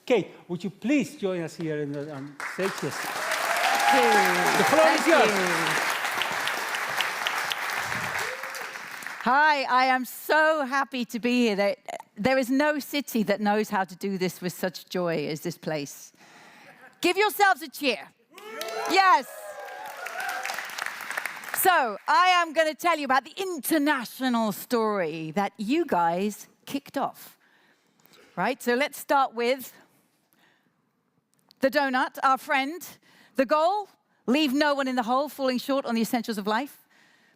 Kate, would you please join us here in the stage? Yes. The floor is yours. Hi, I am so happy to be here. There is no city that knows how to do this with such joy as this place. Give yourselves a cheer. Yes. So, I am going to tell you about the international story that you guys kicked off. Right, so let's start with the donut, our friend. The goal, leave no one in the hole, falling short on the essentials of life,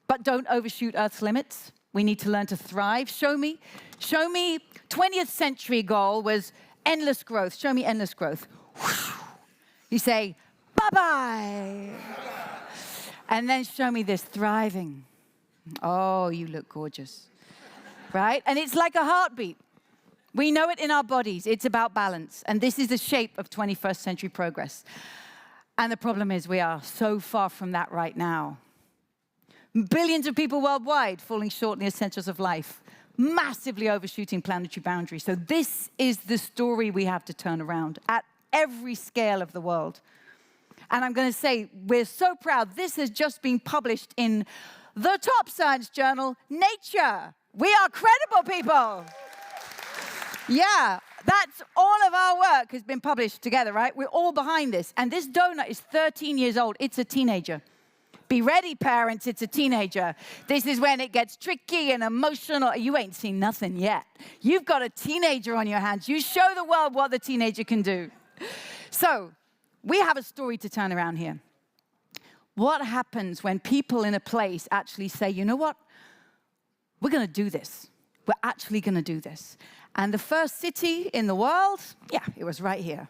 but don't overshoot Earth's limits. We need to learn to thrive. Show me. 20th century goal was endless growth. Show me endless growth. You say, bye-bye. And then show me this, thriving. Oh, you look gorgeous. Right? And it's like a heartbeat. We know it in our bodies. It's about balance. And this is the shape of 21st century progress. And the problem is we are so far from that right now. Billions of people worldwide falling short in the essentials of life, massively overshooting planetary boundaries. So this is the story we have to turn around at every scale of the world. And I'm going to say, we're so proud. This has just been published in the top science journal, Nature. We are credible, people. Yeah, that's all of our work has been published together, right? We're all behind this. And this donut is 13 years old. It's a teenager. Be ready, parents, it's a teenager. This is when it gets tricky and emotional. You ain't seen nothing yet. You've got a teenager on your hands. You show the world what the teenager can do. So, we have a story to turn around here. What happens when people in a place actually say, you know what? We're going to do this. We're actually going to do this. And the first city in the world, yeah, it was right here.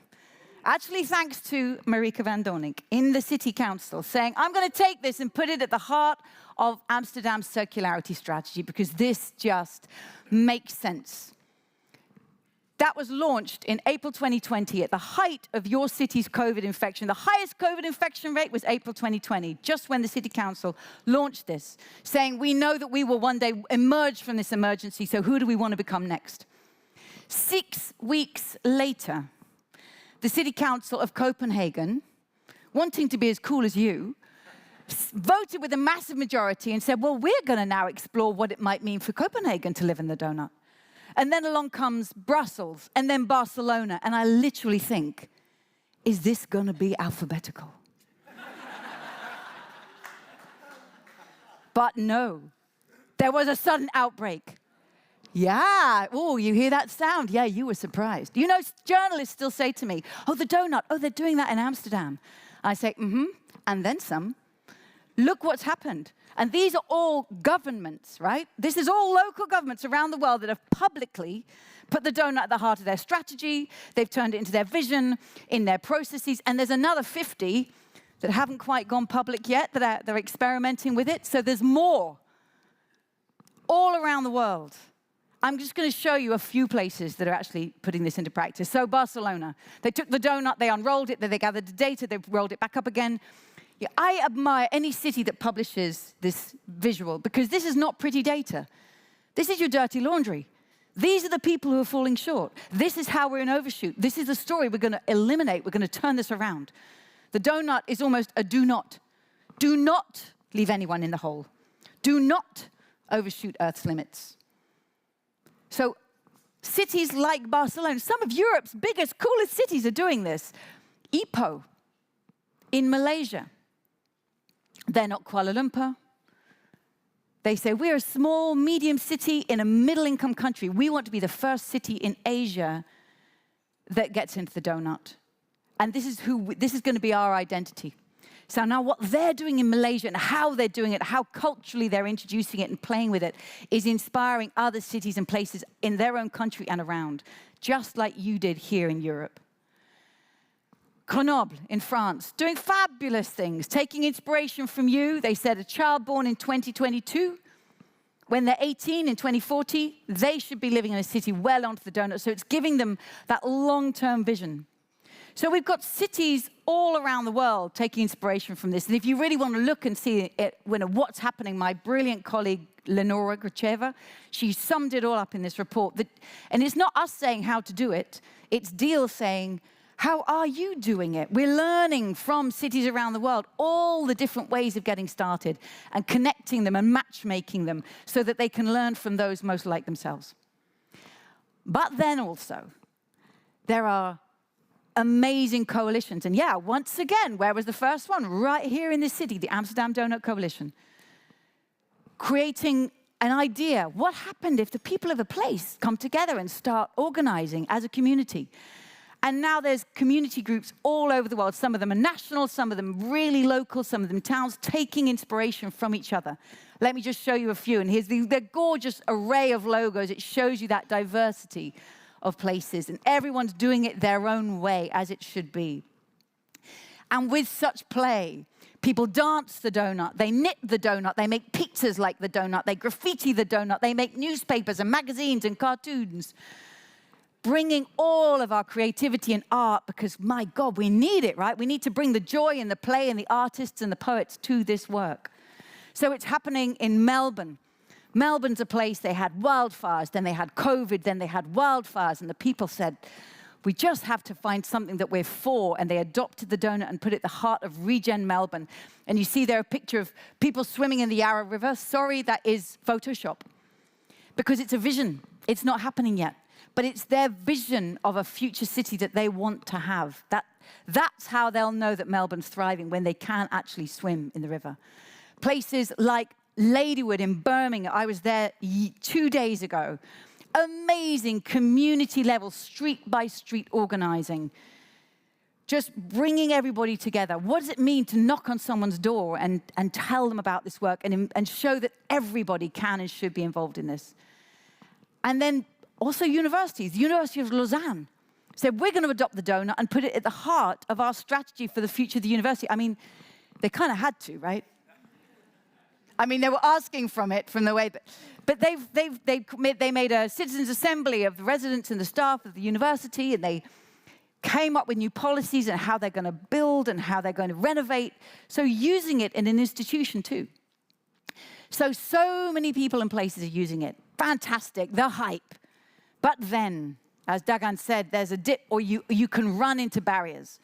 Actually, thanks to Marieke van Donink in the city council saying, I'm going to take this and put it at the heart of Amsterdam's circularity strategy because this just makes sense. That was launched in April 2020 at the height of your city's COVID infection. The highest COVID infection rate was April 2020, just when the city council launched this, saying we know that we will one day emerge from this emergency, so who do we want to become next? 6 weeks later, the City Council of Copenhagen, wanting to be as cool as you, voted with a massive majority and said, well, we're going to now explore what it might mean for Copenhagen to live in the donut. And then along comes Brussels and then Barcelona. And I literally think, is this going to be alphabetical? But no, there was a sudden outbreak. Yeah, oh, you hear that sound? Yeah, you were surprised. You know, journalists still say to me, oh, the donut, oh, they're doing that in Amsterdam. I say, and then some. Look what's happened. And these are all governments, right? This is all local governments around the world that have publicly put the donut at the heart of their strategy. They've turned it into their vision, in their processes. And there's another 50 that haven't quite gone public yet, that they're experimenting with it. So there's more all around the world. I'm just going to show you a few places that are actually putting this into practice. So Barcelona, they took the donut, they unrolled it, then they gathered the data, they rolled it back up again. Yeah, I admire any city that publishes this visual because this is not pretty data. This is your dirty laundry. These are the people who are falling short. This is how we're in overshoot. This is the story we're going to eliminate. We're going to turn this around. The donut is almost a do not. Do not leave anyone in the hole. Do not overshoot Earth's limits. So cities like Barcelona, some of Europe's biggest, coolest cities are doing this. Ipoh in Malaysia. They're not Kuala Lumpur. They say, we're a small, medium city in a middle-income country. We want to be the first city in Asia that gets into the donut. And this is going to be our identity. So now what they're doing in Malaysia and how they're doing it, how culturally they're introducing it and playing with it, is inspiring other cities and places in their own country and around, just like you did here in Europe. Grenoble in France, doing fabulous things, taking inspiration from you. They said a child born in 2022, when they're 18 in 2040, they should be living in a city well onto the donut. So it's giving them that long-term vision. So we've got cities all around the world taking inspiration from this. And if you really want to look and see what's happening, my brilliant colleague, Lenora Gracheva, she summed it all up in this report. And it's not us saying how to do it. It's Deal saying, how are you doing it? We're learning from cities around the world all the different ways of getting started and connecting them and matchmaking them so that they can learn from those most like themselves. But then also, there are amazing coalitions. And yeah, once again, where was the first one? Right here in this city, the Amsterdam Doughnut Coalition. Creating an idea. What happened if the people of a place come together and start organizing as a community? And now there's community groups all over the world. Some of them are national, some of them really local, some of them towns, taking inspiration from each other. Let me just show you a few. And here's the gorgeous array of logos. It shows you that diversity of places, and everyone's doing it their own way, as it should be. And with such play, people dance the donut, they knit the donut, they make pizzas like the donut, they graffiti the donut, they make newspapers and magazines and cartoons, bringing all of our creativity and art, because, my God, we need it, right? We need to bring the joy and the play and the artists and the poets to this work. So it's happening in Melbourne. Melbourne's a place, they had wildfires, then they had COVID, then they had wildfires, and the people said, we just have to find something that we're for, and they adopted the donut and put it at the heart of Regen Melbourne. And you see there a picture of people swimming in the Yarra River. Sorry, that is Photoshop, because it's a vision. It's not happening yet, but it's their vision of a future city that they want to have. That's how they'll know that Melbourne's thriving, when they can actually swim in the river. Places like Ladywood in Birmingham, I was there 2 days ago. Amazing community level, street by street organizing. Just bringing everybody together. What does it mean to knock on someone's door and tell them about this work and show that everybody can and should be involved in this? And then also universities. The University of Lausanne said, we're going to adopt the donut and put it at the heart of our strategy for the future of the university. I mean, they kind of had to, right? I mean, they were asking from the way, but they made a citizens' assembly of the residents and the staff of the university, and they came up with new policies and how they're going to build and how they're going to renovate. So using it in an institution too. So many people and places are using it. Fantastic, the hype. But then, as Doughnut said, there's a dip, or you can run into barriers.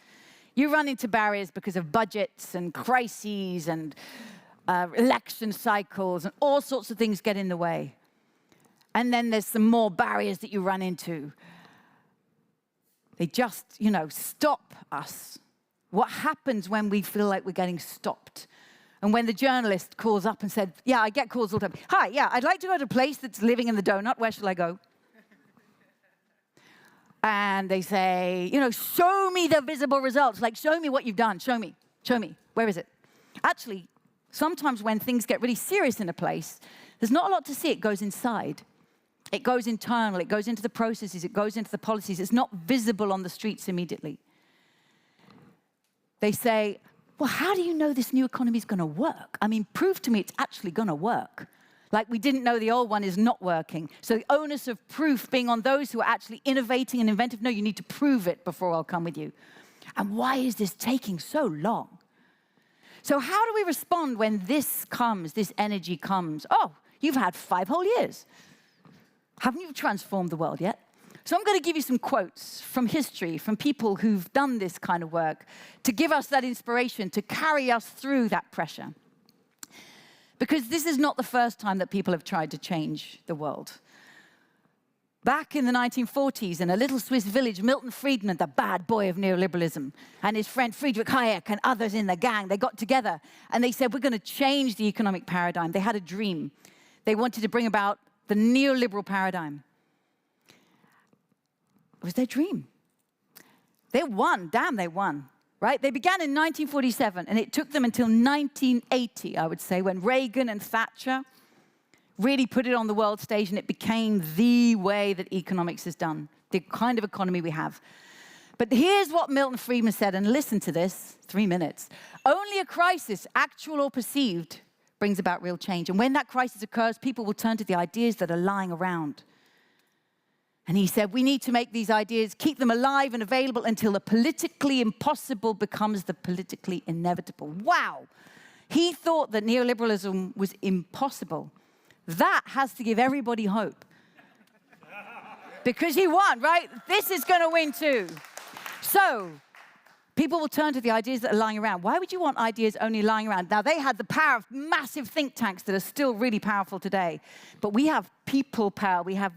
You run into barriers because of budgets and crises and election cycles, and all sorts of things get in the way. And then there's some more barriers that you run into. They just, stop us. What happens when we feel like we're getting stopped? And when the journalist calls up and said, yeah, I get calls all the time. Hi, yeah, I'd like to go to a place that's living in the donut. Where shall I go? And they say, show me the visible results. Like, show me what you've done. Show me. Where is it? Actually, sometimes when things get really serious in a place, there's not a lot to see. It goes inside. It goes internal. It goes into the processes. It goes into the policies. It's not visible on the streets immediately. They say, well, how do you know this new economy is going to work? I mean, prove to me it's actually going to work. Like, we didn't know the old one is not working. So the onus of proof being on those who are actually innovating and inventive. No, you need to prove it before I'll come with you. And why is this taking so long? So how do we respond when this comes, this energy comes? Oh, you've had 5 whole years. Haven't you transformed the world yet? So I'm going to give you some quotes from history, from people who've done this kind of work, to give us that inspiration, to carry us through that pressure. Because this is not the first time that people have tried to change the world. Back in the 1940s, in a little Swiss village, Milton Friedman, the bad boy of neoliberalism, and his friend Friedrich Hayek and others in the gang, they got together and they said, we're going to change the economic paradigm. They had a dream. They wanted to bring about the neoliberal paradigm. It was their dream. They won. Damn, they won. Right? They began in 1947, and it took them until 1980, I would say, when Reagan and Thatcher really put it on the world stage, and it became the way that economics is done, the kind of economy we have. But here's what Milton Friedman said, and listen to this, 3 minutes. Only a crisis, actual or perceived, brings about real change. And when that crisis occurs, people will turn to the ideas that are lying around. And he said, we need to make these ideas, keep them alive and available until the politically impossible becomes the politically inevitable. Wow. He thought that neoliberalism was impossible. That has to give everybody hope. Because he won, right? This is going to win too. So people will turn to the ideas that are lying around. Why would you want ideas only lying around? Now, they had the power of massive think tanks that are still really powerful today. But we have people power. We have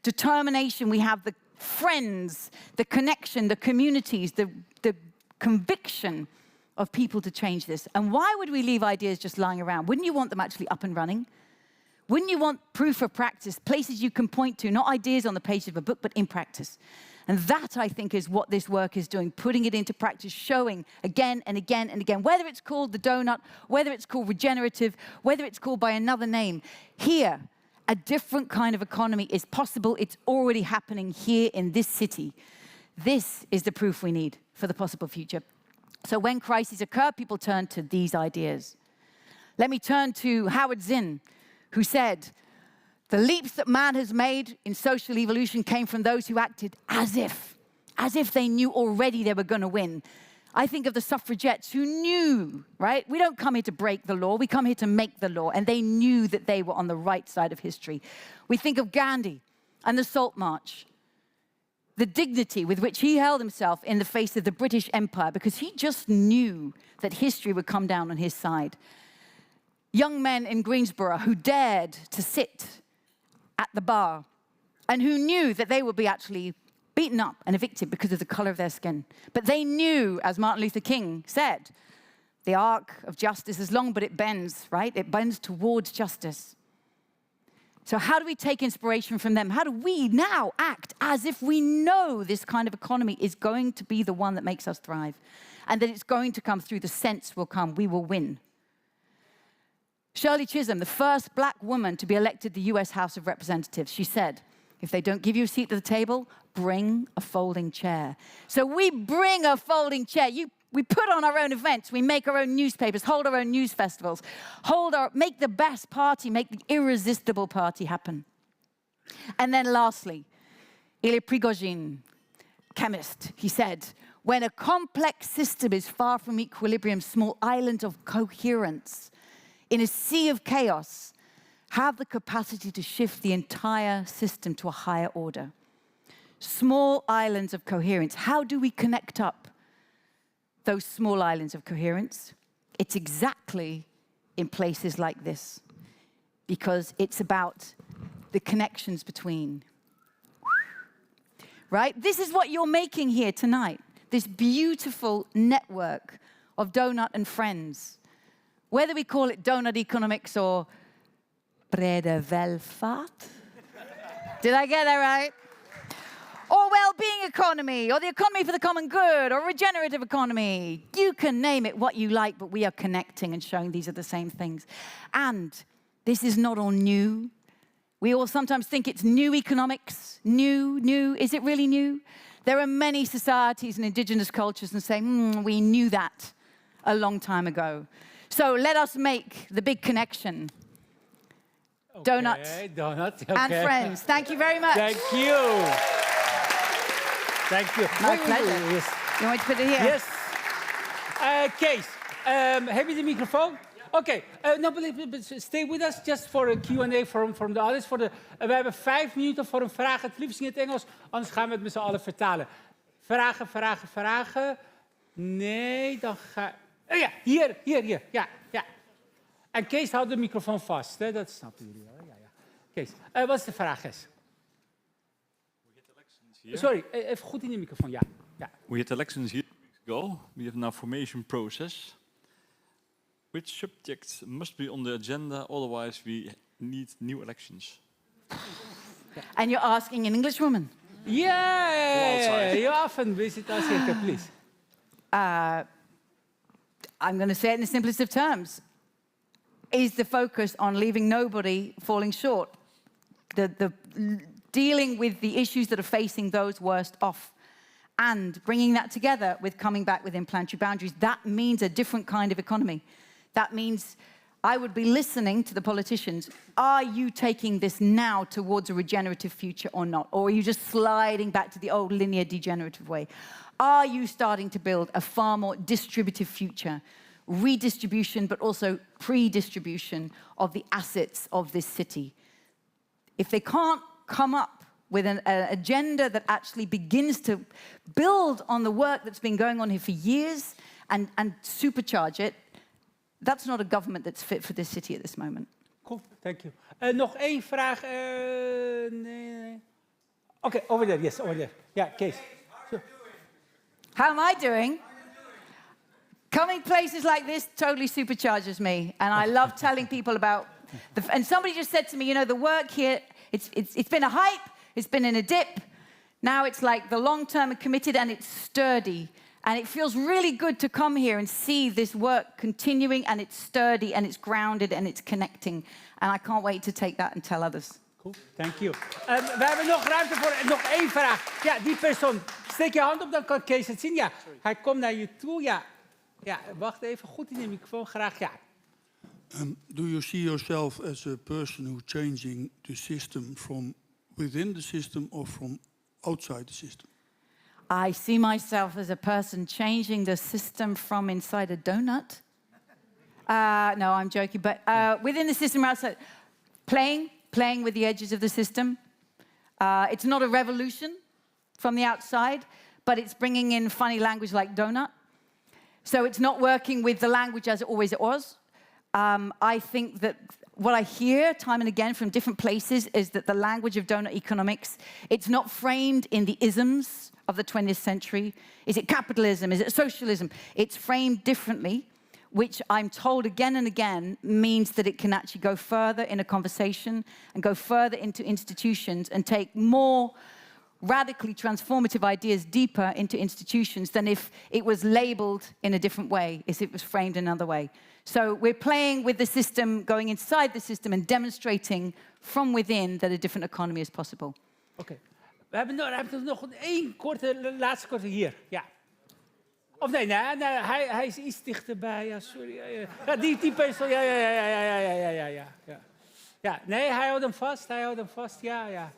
determination. We have the friends, the connection, the communities, the conviction of people to change this. And why would we leave ideas just lying around? Wouldn't you want them actually up and running? Wouldn't you want proof of practice, places you can point to, not ideas on the page of a book, but in practice? And that, I think, is what this work is doing, putting it into practice, showing again and again and again, whether it's called the donut, whether it's called regenerative, whether it's called by another name. Here, a different kind of economy is possible. It's already happening here in this city. This is the proof we need for the possible future. So when crises occur, people turn to these ideas. Let me turn to Howard Zinn, who said, the leaps that man has made in social evolution came from those who acted as if they knew already they were going to win. I think of the suffragettes who knew, right? We don't come here to break the law, we come here to make the law, and they knew that they were on the right side of history. We think of Gandhi and the Salt March, the dignity with which he held himself in the face of the British Empire, because he just knew that history would come down on his side. Young men in Greensboro who dared to sit at the bar and who knew that they would be actually beaten up and evicted because of the color of their skin. But they knew, as Martin Luther King said, the arc of justice is long, but it bends, right? It bends towards justice. So how do we take inspiration from them? How do we now act as if we know this kind of economy is going to be the one that makes us thrive, and that it's going to come through, the sense will come, we will win? Shirley Chisholm, the first black woman to be elected to the US House of Representatives, she said, if they don't give you a seat at the table, bring a folding chair. So we bring a folding chair. We put on our own events. We make our own newspapers, hold our own news festivals, make the best party, make the irresistible party happen. And then lastly, Ilya Prigozhin, chemist, he said, when a complex system is far from equilibrium, small islands of coherence in a sea of chaos have the capacity to shift the entire system to a higher order. Small islands of coherence. How do we connect up those small islands of coherence? It's exactly in places like this, because it's about the connections between. Right? This is what you're making here tonight, this beautiful network of Doughnut and friends. Whether we call it Doughnut Economics or brede welvaart. Did I get that right? Or well-being economy, or the economy for the common good, or regenerative economy. You can name it what you like, but we are connecting and showing these are the same things. And this is not all new. We all sometimes think it's new economics, new. Is it really new? There are many societies and indigenous cultures and say, we knew that a long time ago. So let us make the big connection. Okay, Doughnut okay. and friends. Thank you very much. Thank you. Thank you. My pleasure. Yes. You want me to put it here? Yes. Kees, heb je de microfoon? Oké, stay with us just for a Q&A from the others. We hebben 5 minuten voor een vraag, het liefst in het Engels, anders gaan we het met z'n allen vertalen. Vragen. Nee, dan ga... ja, hier. Ja. En Kees houdt de microfoon vast, hè? Dat snappen jullie wel. Ja. Kees, wat is de vraag, Kees? Sorry, even goed in de microfoon, ja. We had elections here weeks ago. We have now formation process. Which subjects must be on the agenda, otherwise we need new elections? And you're asking an English woman? Yeah, you often visit us here, please. I'm going to say it in the simplest of terms. Is the focus on leaving nobody falling short? The dealing with the issues that are facing those worst off, and bringing that together with coming back within planetary boundaries. That means a different kind of economy. That means I would be listening to the politicians. Are you taking this now towards a regenerative future or not? Or are you just sliding back to the old linear degenerative way? Are you starting to build a far more distributive future? Redistribution, but also pre-distribution of the assets of this city. If they can't come up with an agenda that actually begins to build on the work that's been going on here for years and supercharge it, that's not a government that's fit for this city at this moment. Cool, thank you. Nog één vraag. Nee. Okay, over there, yes, over there. Yeah, Kees. How am I doing? Coming places like this totally supercharges me, and I love telling people about. And somebody just said to me, you know, the work here, it's been a hype, it's been in a dip. Now it's like the long term and committed, and it's sturdy, and it feels really good to come here and see this work continuing, and it's sturdy, and it's grounded, and it's connecting, and I can't wait to take that and tell others. Cool, thank you. We hebben nog ruimte voor nog één vraag. Ja, die persoon. Steek je hand op, dan kan Kees het zien. Ja, hij komt naar je toe. Ja. Ja, wacht even, goed in de microfoon, graag, ja. Do you see yourself as a person who changing the system from within the system or from outside the system? I see myself as a person changing the system from inside a donut. No, I'm joking, but within the system or outside, playing with the edges of the system. It's not a revolution from the outside, but it's bringing in funny language like donut. So it's not working with the language as it always was. I think that what I hear time and again from different places is that the language of Doughnut Economics, it's not framed in the isms of the 20th century. Is it capitalism? Is it socialism? It's framed differently, which I'm told again and again means that it can actually go further in a conversation and go further into institutions and take more radically transformative ideas deeper into institutions than if it was labeled in a different way, if it was framed another way. So we're playing with the system, going inside the system and demonstrating from within that a different economy is possible. Oké. We hebben nog één laatste korte hier. Ja. Of nee, hij is iets dichterbij. Ja, sorry. Ja, die persoon. Ja, nee, hij houdt hem vast. Ja.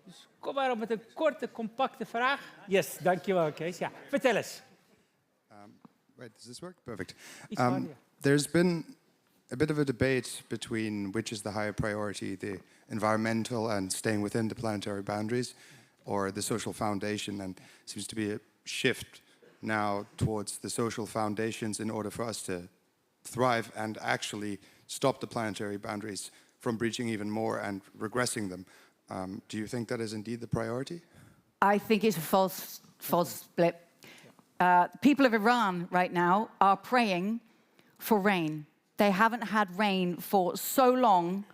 Dus kom maar op met een korte, compacte vraag. Yes, dankjewel, Kees. Ja, vertel eens. Wait, does this work? Perfect. There's been a bit of a debate between which is the higher priority, the environmental and staying within the planetary boundaries, or the social foundation, and seems to be a shift now towards the social foundations in order for us to thrive and actually stop the planetary boundaries from breaching even more and regressing them. Do you think that is indeed the priority? I think it's a false split. People of Iran right now are praying for rain. They haven't had rain for so long.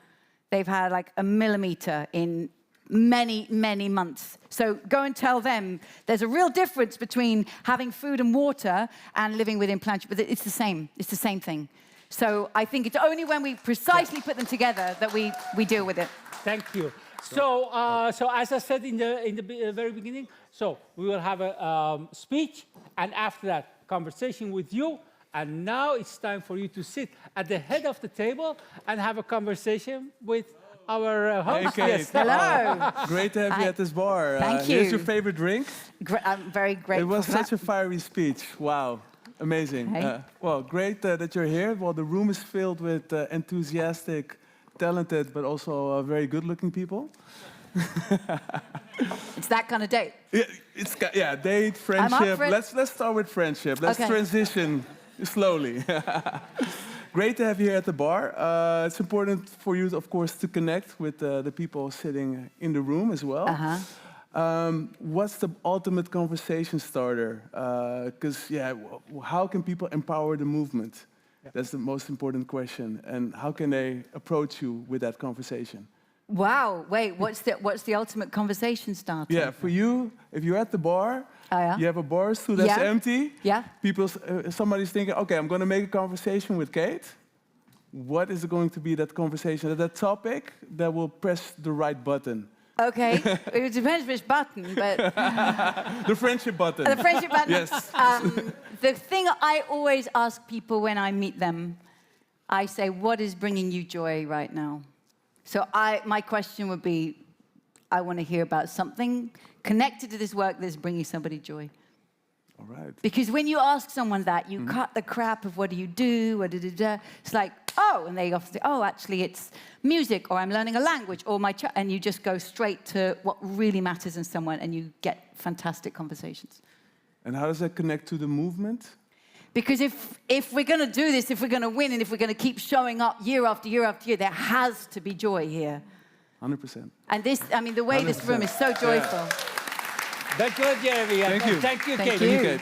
They've had like a millimeter in many, many months. So go and tell them there's a real difference between having food and water and living within planetary, but it's the same. It's the same thing. So I think it's only when we precisely put them together that we deal with it. Thank you. So as I said in the very beginning, so we will have a speech, and after that, conversation with you. And now it's time for you to sit at the head of the table and have a conversation with our host. Hey, Kate. Yes. Hello. Great to have you at this bar. Thank you. Here's your favorite drink. I'm very grateful. It was for such that. a fiery speech. Wow. Amazing. Hey. Well, great that you're here. Well, the room is filled with enthusiastic, talented, but also very good-looking people. It's that kind of date. Yeah, date, friendship. for it. Let's start with friendship. Let's transition slowly. Great to have you here at the bar. It's important for you, of course, to connect with the people sitting in the room as well. What's the ultimate conversation starter? Because, how can people empower the movement? Yeah. That's the most important question. And how can they approach you with that conversation? Wow, wait, what's the ultimate conversation starter? Yeah, for you, if you're at the bar, you have a bar stool that's empty. Yeah. Somebody's thinking, okay, I'm going to make a conversation with Kate. What is going to be that conversation, that topic that will press the right button? Okay, it depends which button, but... The friendship button. The friendship button. Yes. The thing I always ask people when I meet them, I say, what is bringing you joy right now? So my question would be, I want to hear about something connected to this work that's bringing somebody joy. All right. Because when you ask someone that, you cut the crap of what do you do, what da-da-da. It's like, oh, and they often say, oh, actually it's music, or I'm learning a language, or and you just go straight to what really matters in someone, and you get fantastic conversations. And how does that connect to the movement? Because if we're going to do this, if we're going to win, and if we're going to keep showing up year after year after year, there has to be joy here. 100%. And this, I mean, the way 100%. this room is so joyful. Dankjewel, Jeremy. Thank you. Thank you, Thank Kate. you. Kate.